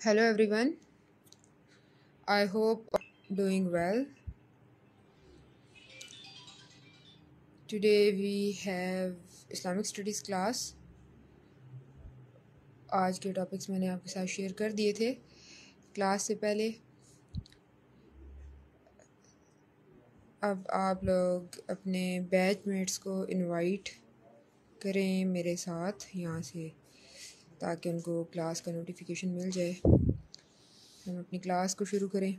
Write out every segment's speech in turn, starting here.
Hello everyone. I hope doing well. Today we have Islamic Studies class. आज के topics मैंने आपके साथ शेयर कर दिए थे क्लास से पहले। अब आप लोग अपने बैचमेट्स को इनवाइट करें मेरे साथ यहाँ से, ताकि उनको क्लास का नोटिफिकेशन मिल जाए। हम अपनी क्लास को शुरू करें।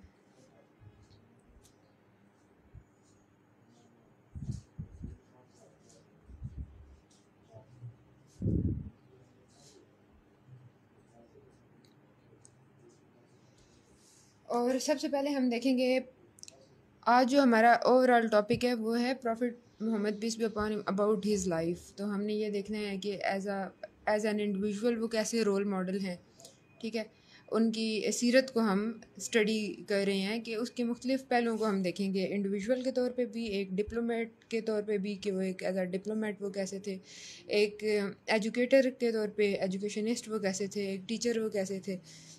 और सबसे पहले हम देखेंगे आज जो हमारा ओवरऑल टॉपिक है वो है prophet Muhammad peace be upon him about his life. तो हमने ये देखना है कि एज एन इंडिविजुअल वो कैसे रोल मॉडल हैं। ठीक है, उनकी सीरत को हम स्टडी कर रहे हैं कि उसके मुख्तलिफ़ पहलुओं को हम देखेंगे, इंडिविजुअल के तौर पे भी, एक डिप्लोमेट के तौर पे भी, कि वो एक एज अ डिप्लोमेट वो कैसे थे, एक एजुकेटर के तौर पे एजुकेशनिस्ट वो कैसे थे, एक टीचर वो कैसे थे,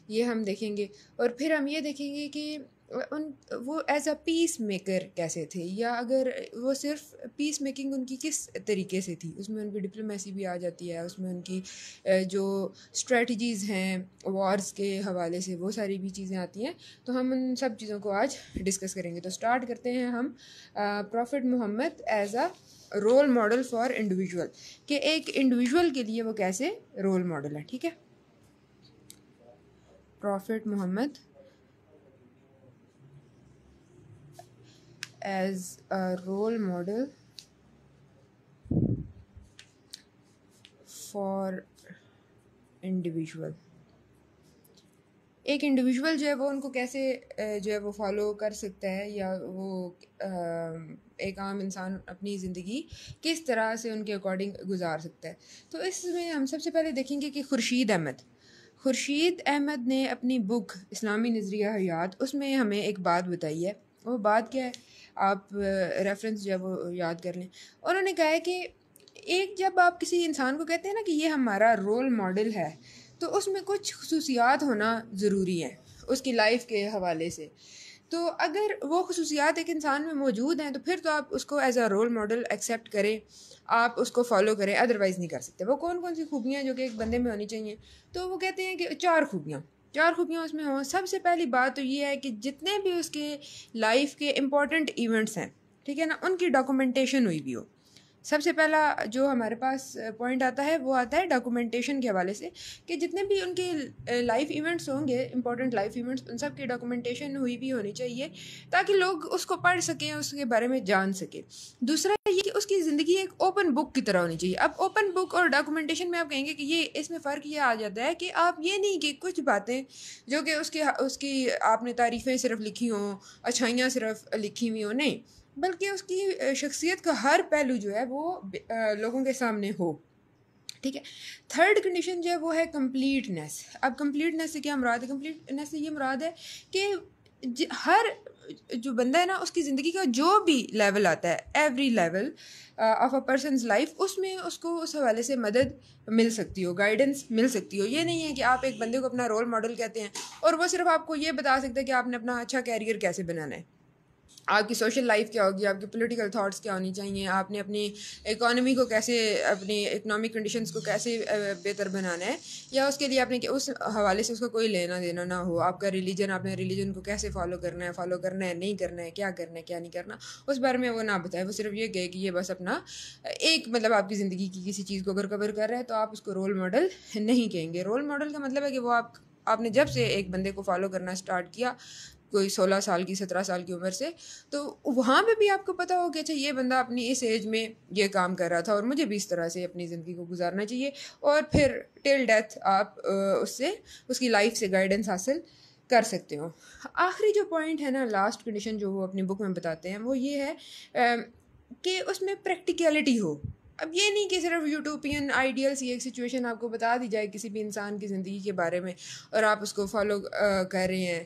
ये हम देखेंगे। और फिर हम ये देखेंगे कि उन वो एज अ पीस मेकर कैसे थे, या अगर वो सिर्फ पीस मेकिंग उनकी किस तरीके से थी, उसमें उनकी डिप्लोमेसी भी आ जाती है, उसमें उनकी जो स्ट्रेटजीज़ हैं वॉर्स के हवाले से वो सारी भी चीज़ें आती हैं। तो हम उन सब चीज़ों को आज डिस्कस करेंगे। तो स्टार्ट करते हैं हम prophet Muhammad as a role model for individual, कि एक इंडिविजुअल के लिए वो कैसे रोल मॉडल है। ठीक है, prophet Muhammad as a role model for individual। एक इंडिविजुअल जो है वो उनको कैसे जो है वो फॉलो कर सकता है, या वो एक आम इंसान अपनी ज़िंदगी किस तरह से उनके अकॉर्डिंग गुजार सकता है। तो इसमें हम सबसे पहले देखेंगे कि खुर्शीद अहमद ने अपनी बुक इस्लामी नज़रिया हयात, उसमें हमें एक बात बताई है। वो बात क्या है, आप रेफरेंस जो है वो याद कर लें। उन्होंने कहा है कि एक जब आप किसी इंसान को कहते हैं ना कि ये हमारा रोल मॉडल है, तो उसमें कुछ खसूसियात होना ज़रूरी है उसकी लाइफ के हवाले से। तो अगर वो खसूसियात एक इंसान में मौजूद हैं तो फिर तो आप उसको as a role model accept करें, आप उसको फॉलो करें, अदरवाइज़ नहीं कर सकते। वो कौन कौन सी खूबियाँ जो कि एक बंदे में होनी चाहिए, तो वो कहते हैं कि चार खूबियाँ उसमें हों। सबसे पहली बात तो ये है कि जितने भी उसके लाइफ के इम्पोर्टेंट इवेंट्स हैं, ठीक है ना, उनकी डॉक्यूमेंटेशन हुई भी हो। सबसे पहला जो हमारे पास पॉइंट आता है वो आता है डॉक्यूमेंटेशन के हवाले से, कि जितने भी उनके लाइफ इवेंट्स होंगे, इंपॉर्टेंट लाइफ इवेंट्स, उन सब की डॉक्यूमेंटेशन हुई भी होनी चाहिए, ताकि लोग उसको पढ़ सकें, उसके बारे में जान सकें। दूसरा ये कि उसकी ज़िंदगी एक ओपन बुक की तरह होनी चाहिए। अब ओपन बुक और डॉक्यूमेंटेशन में आप कहेंगे कि ये इसमें फ़र्क ये आ जाता है कि आप ये नहीं कि कुछ बातें जो कि उसकी उसकी आपने तारीफ़ें सिर्फ लिखी हों, अच्छाइयाँ सिर्फ लिखी हुई हों, नहीं, बल्कि उसकी शख्सियत का हर पहलू जो है वो लोगों के सामने हो। ठीक है, थर्ड कंडीशन जो है वो है कंप्लीटनेस। अब कंप्लीटनेस से क्या मुराद है? कंप्लीटनेस से ये मुराद है कि हर जो बंदा है ना, उसकी ज़िंदगी का जो भी लेवल आता है, every level of a person's life, उसमें उसको उस हवाले से मदद मिल सकती हो, गाइडेंस मिल सकती हो। ये नहीं है कि आप एक बंदे को अपना रोल मॉडल कहते हैं और वो सिर्फ आपको ये बता सकता है कि आपने अपना अच्छा कैरियर कैसे बनाना है, आपकी सोशल लाइफ क्या होगी, आपकी पॉलिटिकल थॉट्स क्या होनी चाहिए, आपने अपनी इकोनॉमी को कैसे, अपनी इकोनॉमिक कंडीशंस को कैसे बेहतर बनाना है, या उसके लिए आपने उस हवाले से उसका कोई लेना देना ना हो। आपका रिलीजन, आपने रिलीजन को कैसे फॉलो करना है नहीं करना है, क्या नहीं करना, उस बारे में वो ना बताए। वो सिर्फ ये कहे कि ये बस अपना एक मतलब आपकी ज़िंदगी की किसी चीज़ को अगर कवर कर रहा है तो आप उसको रोल मॉडल नहीं कहेंगे। रोल मॉडल का मतलब है कि वो आपने जब से एक बंदे को फॉलो करना स्टार्ट किया, कोई 16 साल की, 17 साल की उम्र से, तो वहाँ पे भी आपको पता हो कि अच्छा ये बंदा अपनी इस एज में ये काम कर रहा था और मुझे भी इस तरह से अपनी ज़िंदगी को गुजारना चाहिए। और फिर टिल डेथ आप उससे उसकी लाइफ से गाइडेंस हासिल कर सकते हो। आखिरी जो पॉइंट है ना, लास्ट कंडीशन जो वो अपनी बुक में बताते हैं, वो ये है कि उसमें प्रैक्टिकलिटी हो। अब ये नहीं कि सिर्फ यूटोपियन आइडियल्स, ये एक सिचुएशन आपको बता दी जाए किसी भी इंसान की ज़िंदगी के बारे में और आप उसको फॉलो कर रहे हैं।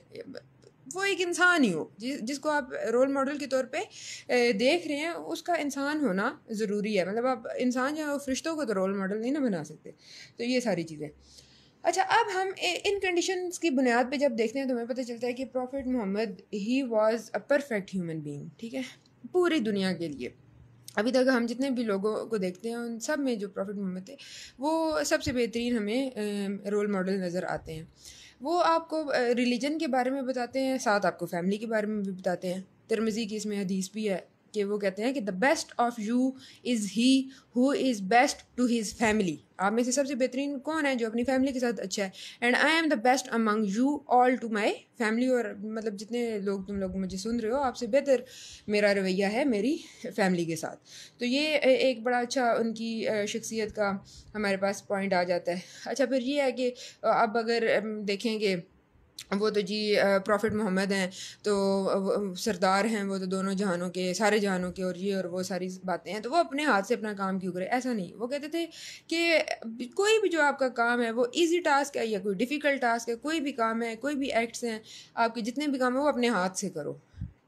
वो एक इंसान ही हो, जिसको आप रोल मॉडल के तौर पे देख रहे हैं, उसका इंसान होना ज़रूरी है। मतलब आप इंसान जो है, फरिश्तों को तो रोल मॉडल नहीं ना बना सकते। तो ये सारी चीज़ें। अच्छा, अब हम इन कंडीशंस की बुनियाद पे जब देखते हैं तो हमें पता चलता है कि prophet Muhammad he was a perfect human being, ठीक है, पूरी दुनिया के लिए। अभी तक हम जितने भी लोगों को देखते हैं उन सब में जो प्रॉफिट मोहम्मद थे वो सबसे बेहतरीन हमें रोल मॉडल नज़र आते हैं। वो आपको रिलीजन के बारे में बताते हैं, साथ आपको फैमिली के बारे में भी बताते हैं। तिरमिज़ी की इसमें हदीस भी है कि वो कहते हैं कि the best of you is he who is best to his family. आप में से सबसे बेहतरीन कौन है? जो अपनी फैमिली के साथ अच्छा है। And I am the best among you all to my family, और मतलब जितने लोग तुम लोग मुझे सुन रहे हो, आपसे बेहतर मेरा रवैया है मेरी फैमिली के साथ। तो ये एक बड़ा अच्छा उनकी शख्सियत का हमारे पास पॉइंट आ जाता है। अच्छा, फिर ये है कि अब अगर देखेंगे वो तो जी प्रॉफिट मोहम्मद हैं, तो सरदार हैं वो तो दोनों जहानों के, सारे जहानों के, और ये और वो सारी बातें हैं, तो वो अपने हाथ से अपना काम क्यों करे? ऐसा नहीं, वो कहते थे कि कोई भी जो आपका काम है वो इजी टास्क है या कोई डिफ़िकल्ट टास्क है, कोई भी काम है, कोई भी एक्ट्स हैं आपके, जितने भी काम है वो अपने हाथ से करो,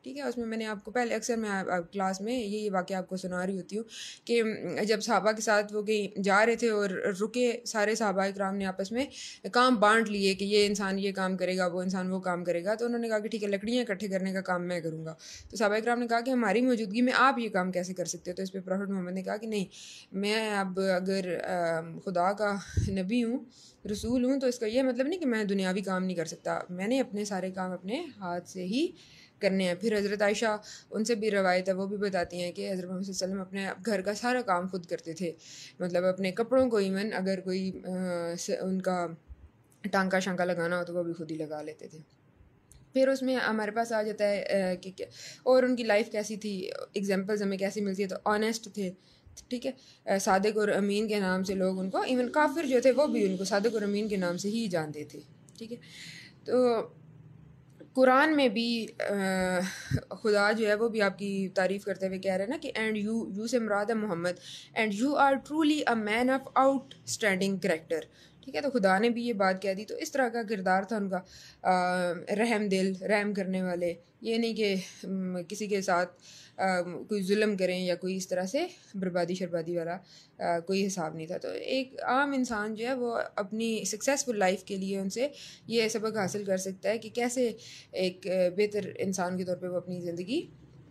ठीक है। उसमें मैंने आपको पहले अक्सर मैं क्लास में ये वाक़या आपको सुना रही होती हूँ कि जब सहाबा के साथ वो कहीं जा रहे थे और रुके, सारे सहाबा इकराम ने आपस में काम बांट लिए कि ये इंसान ये काम करेगा, वो इंसान वो काम करेगा। तो उन्होंने कहा कि ठीक है, लकड़ियाँ इकट्ठे करने का काम मैं करूँगा। तो सहाबा इकराम ने कहा कि हमारी मौजूदगी में आप ये काम कैसे कर सकते हो? तो इस पर प्रॉफिट मोहम्मद ने कहा कि नहीं, मैं अब अगर खुदा का नबी हूँ, रसूल हूँ, तो इसका ये मतलब नहीं कि मैं दुनियावी काम नहीं कर सकता। मैंने अपने सारे काम अपने हाथ से ही करने हैं। फिर हज़रत आयशा, उनसे भी रवायत है, वो भी बताती हैं कि हज़रत मोहम्मद सल्लल्लाहु अलैहि वसल्लम अपने घर का सारा काम खुद करते थे। मतलब अपने कपड़ों को इवन अगर कोई उनका टांका शांका लगाना हो तो वो भी खुद ही लगा लेते थे। फिर उसमें हमारे पास आ जाता है कि और उनकी लाइफ कैसी थी, एग्जांपल्स हमें कैसी मिलती है। तो ऑनेस्ट थे, ठीक है, सादिक और अमीन के नाम से लोग उनको, इवन काफिर जो थे वो भी उनको सादिक और अमीन के नाम से ही जानते थे, ठीक है। तो कुरान में भी खुदा जो है वो भी आपकी तारीफ़ करते हुए कह रहे हैं ना कि एंड यू से मुराद है Muhammad, and you are truly a man of outstanding character, ठीक है। तो खुदा ने भी ये बात कह दी। तो इस तरह का किरदार था उनका, रहम दिल, रहम करने वाले। ये नहीं कि किसी के साथ कोई जुल्म करें या कोई इस तरह से बर्बादी शर्बादी वाला कोई हिसाब नहीं था। तो एक आम इंसान जो है वो अपनी सक्सेसफुल लाइफ के लिए उनसे ये सबक हासिल कर सकता है कि कैसे एक बेहतर इंसान के तौर पे वो अपनी ज़िंदगी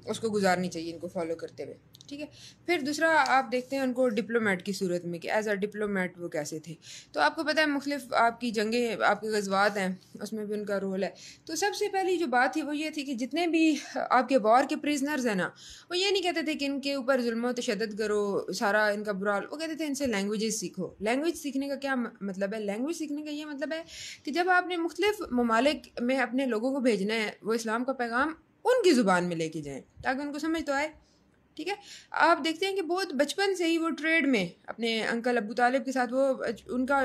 उसको गुजारनी चाहिए, इनको फॉलो करते हुए, ठीक है। फिर दूसरा आप देखते हैं उनको डिप्लोमेट की सूरत में कि एज अ डिप्लोमेट वो कैसे थे। तो आपको पता है मुख्तलिफ आपकी जंगें, आपके गज़वात हैं, उसमें भी उनका रोल है। तो सबसे पहली जो बात थी वो ये थी कि जितने भी आपके वॉर के प्रिजनर्स हैं ना, वो ये नहीं कहते थे कि इनके ऊपर जुल्म तशद्दुद करो, सारा इनका बुरा हाल। वो कहते थे इनसे लैंग्वेजेस सीखो। लैंग्वेज सीखने का क्या मतलब है? लैंग्वेज सीखने का ये मतलब है कि जब आपने मुख्तलिफ ममालिक में अपने लोगों को भेजना है, वो इस्लाम का पैगाम उनकी ज़ुबान में लेके जाएं ताकि उनको समझ तो आए, ठीक है। आप देखते हैं कि बहुत बचपन से ही वो ट्रेड में अपने अंकल अबू तालिब के साथ वो उनका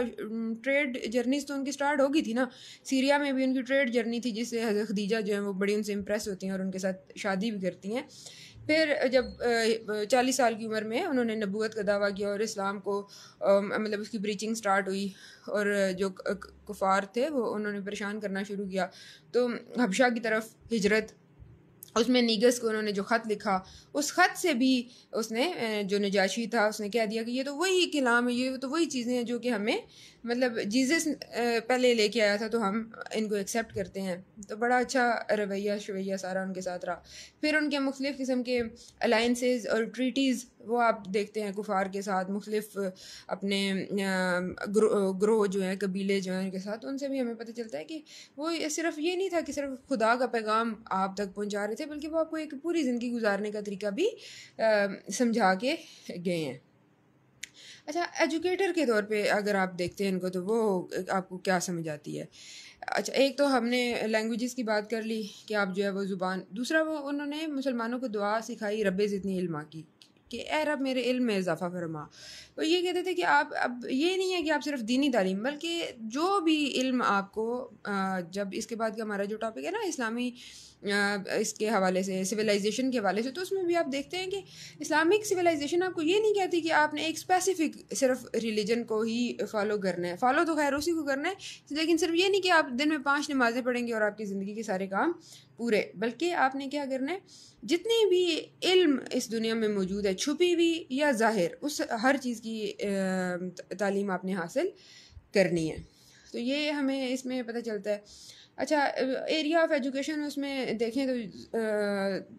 ट्रेड जर्नीज तो उनकी स्टार्ट होगी थी ना। सीरिया में भी उनकी ट्रेड जर्नी थी जिससे हज़रत खदीजा जो है वो बड़ी उनसे इम्प्रेस होती हैं और उनके साथ शादी भी करती हैं। फिर जब 40 साल की उम्र में उन्होंने नबूवत का दावा किया और इस्लाम को मतलब उसकी ब्रीचिंग स्टार्ट हुई, और जो कुफार थे वो उन्होंने परेशान करना शुरू किया, तो हबशा की तरफ हिजरत, उसमें नीगस को उन्होंने जो ख़त लिखा, उस ख़त से भी उसने जो नजाशी था उसने कह दिया कि ये तो वही कलाम है, ये तो वही चीज़ें हैं जो कि हमें मतलब जीसस पहले लेके आया था, तो हम इनको एक्सेप्ट करते हैं। तो बड़ा अच्छा रवैया शवैया सारा उनके साथ रहा। फिर उनके मुख्तलिफ़ किस्म के अलाइंसेस और ट्रीटीज़ वो आप देखते हैं कुफार के साथ, मुख्तलिफ अपने ग्रोह जो हैं, कबीले जो हैं उनके साथ, तो उनसे भी हमें पता चलता है कि वो सिर्फ ये नहीं था कि सिर्फ खुदा का पैगाम आप तक पहुंचा रहे थे, बल्कि वो आपको एक पूरी ज़िंदगी गुजारने का तरीका भी समझा के गए हैं। अच्छा, एजुकेटर के तौर पे अगर आप देखते हैं इनको तो वो आपको क्या समझ आती है? अच्छा, एक तो हमने लैंग्वेजेस की बात कर ली कि आप जो है वो ज़ुबान, दूसरा वो उन्होंने मुसलमानों को दुआ सिखाई रब्बे ज़िदनी इल्मा की, कि ए रब मेरे इल्म में इजाफ़ा फरमा। वो ये कहते थे कि आप अब ये नहीं है कि आप सिर्फ दीनी तालीम, बल्कि जो भी इल्म आपको जब इसके बाद का हमारा जो टॉपिक है ना इस्लामी इसके हवाले से, सिविलाइजेशन के हवाले से, तो उसमें भी आप देखते हैं कि इस्लामिक सिविलाइजेशन आपको ये नहीं कहती कि आपने एक स्पेसिफिक सिर्फ रिलीजन को ही फॉलो करना है। फॉलो तो खैर उसी को करना है, लेकिन सिर्फ ये नहीं कि आप दिन में 5 नमाजें पढ़ेंगे और आपकी ज़िंदगी के सारे काम पूरे, बल्कि आपने क्या करना है, जितनी भी इल्म इस दुनिया में मौजूद है, छुपी हुई या ज़ाहिर, उस हर चीज़ की तालीम आपने हासिल करनी है। तो ये हमें इसमें पता चलता है। अच्छा, एरिया ऑफ एजुकेशन उसमें देखें तो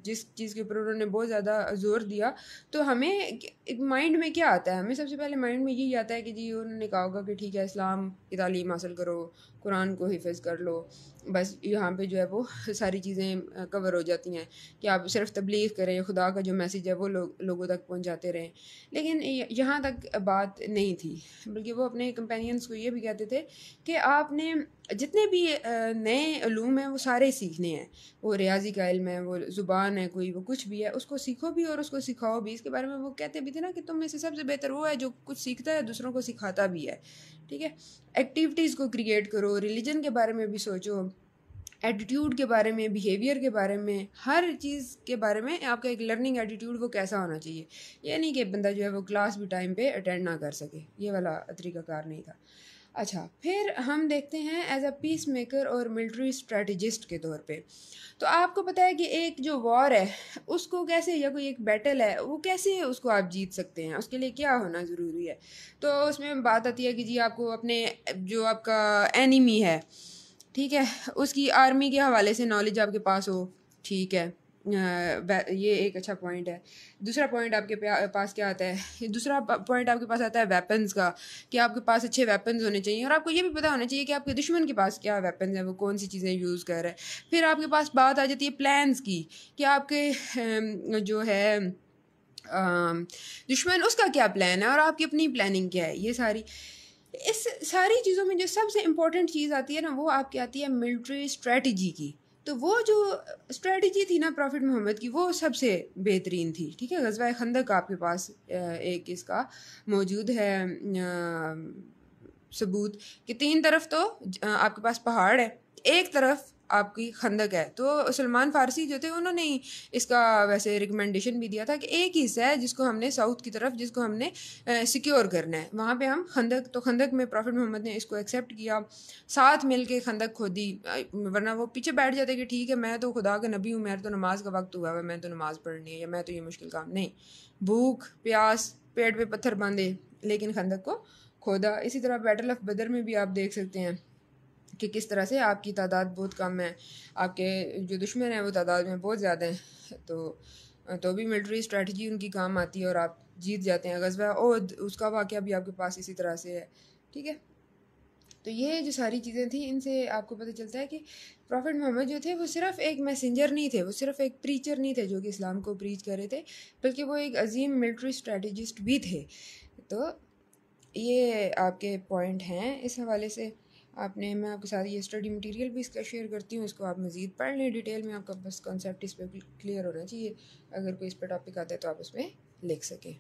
जिस चीज़ के ऊपर उन्होंने बहुत ज़्यादा ज़ोर दिया, तो हमें एक माइंड में क्या आता है, हमें सबसे पहले माइंड में यही आता है कि जी उन्होंने कहा होगा कि ठीक है इस्लाम की तालीम हासिल करो, कुरान को हिफज कर लो, बस यहाँ पे जो है वो सारी चीज़ें कवर हो जाती हैं कि आप सिर्फ तबलीग करें, खुदा का जो मैसेज है वो लोगों तक पहुँचाते रहें। लेकिन यहाँ तक बात नहीं थी, बल्कि वो अपने कंपेनियंस को ये भी कहते थे कि आपने जितने भी नए उलूम हैं वो सारे सीखने हैं। वो रियाजी का इल्म है, वो ज़ुबान है, कोई वो कुछ भी है, उसको सीखो भी और उसको सिखाओ भी। इसके बारे में वो कहते भी थे ना कि तुम में से सबसे बेहतर वो है जो कुछ सीखता है दूसरों को सिखाता भी है। ठीक है, एक्टिविटीज़ को क्रिएट करो, रिलीजन के बारे में भी सोचो, एटीट्यूड के बारे में, बिहेवियर के बारे में, हर चीज़ के बारे में आपका एक लर्निंग एटीट्यूड वो कैसा होना चाहिए। ये नहीं कि बंदा जो है वो क्लास भी टाइम पे अटेंड ना कर सके, ये वाला तरीक़ाकार नहीं था। अच्छा, फिर हम देखते हैं एज अ पीस मेकर और मिलिट्री स्ट्रेटजिस्ट के तौर पे। तो आपको पता है कि एक जो वॉर है उसको कैसे, या कोई एक बैटल है वो कैसे उसको आप जीत सकते हैं, उसके लिए क्या होना ज़रूरी है। तो उसमें बात आती है कि जी आपको अपने जो आपका एनिमी है, ठीक है, उसकी आर्मी के हवाले से नॉलेज आपके पास हो, ठीक है, ये एक अच्छा पॉइंट है। दूसरा पॉइंट आपके पास क्या आता है, दूसरा पॉइंट आपके पास आता है वेपन्स का, कि आपके पास अच्छे वेपन्स होने चाहिए और आपको ये भी पता होना चाहिए कि आपके दुश्मन के पास क्या वेपन्स हैं, वो कौन सी चीज़ें यूज़ कर रहे हैं। फिर आपके पास बात आ जाती है प्लान्स की, कि आपके जो है दुश्मन उसका क्या प्लान है और आपकी अपनी प्लानिंग क्या है। ये सारी, इस सारी चीज़ों में जो सबसे इम्पोर्टेंट चीज़ आती है ना, वो आपकी आती है मिलिट्री स्ट्रेटजी की। तो वो जो स्ट्रेटजी थी ना प्रॉफिट मोहम्मद की, वो सबसे बेहतरीन थी। ठीक है, ग़ज़वा खंदक आपके पास एक इसका मौजूद है सबूत कि 3 तरफ तो आपके पास पहाड़ है, एक तरफ आपकी खंदक है। तो सलमान फ़ारसी जो थे उन्होंने ही इसका वैसे रिकमेंडेशन भी दिया था कि एक ही हिस्सा है जिसको हमने साउथ की तरफ, जिसको हमने सिक्योर करना है, वहाँ पे हम खंदक, तो खंदक में प्रॉफिट मोहम्मद ने इसको एक्सेप्ट किया, साथ मिल के खंदक खोदी। वरना वो पीछे बैठ जाते कि ठीक है मैं तो खुदा का नबी हूँ, मेरा तो नमाज का वक्त हुआ है, मैं तो नमाज़ पढ़नी है, या मैं तो ये मुश्किल काम नहीं। भूख प्यास, पेट पे पत्थर बांधे, लेकिन खंदक को खोदा। इसी तरह बैटल ऑफ बदर में भी आप देख सकते हैं कि किस तरह से आपकी तादाद बहुत कम है, आपके जो दुश्मन हैं वो तादाद में बहुत ज़्यादा हैं, तो भी मिलिट्री स्ट्रेटजी उनकी काम आती है और आप जीत जाते हैं। ग़ज़वा ओहद, उसका वाक़या भी आपके पास इसी तरह से है। ठीक है, तो ये जो सारी चीज़ें थी, इनसे आपको पता चलता है कि प्रॉफिट मोहम्मद जो थे वो सिर्फ़ एक मैसेंजर नहीं थे, वो सिर्फ़ एक प्रीचर नहीं थे जो कि इस्लाम को प्रीच कर रहे थे, बल्कि वो एक अजीम मिलिट्री स्ट्रेटजिस्ट भी थे। तो ये आपके पॉइंट हैं इस हवाले से। आपने, मैं आपके साथ ये स्टडी मटेरियल भी इसका शेयर करती हूँ, इसको आप मज़ीद पढ़ लें डिटेल में, आपका बस कॉन्सेप्ट इस पर क्लियर होना चाहिए। अगर कोई इस पर टॉपिक आता है तो आप उस पर लिख सकें।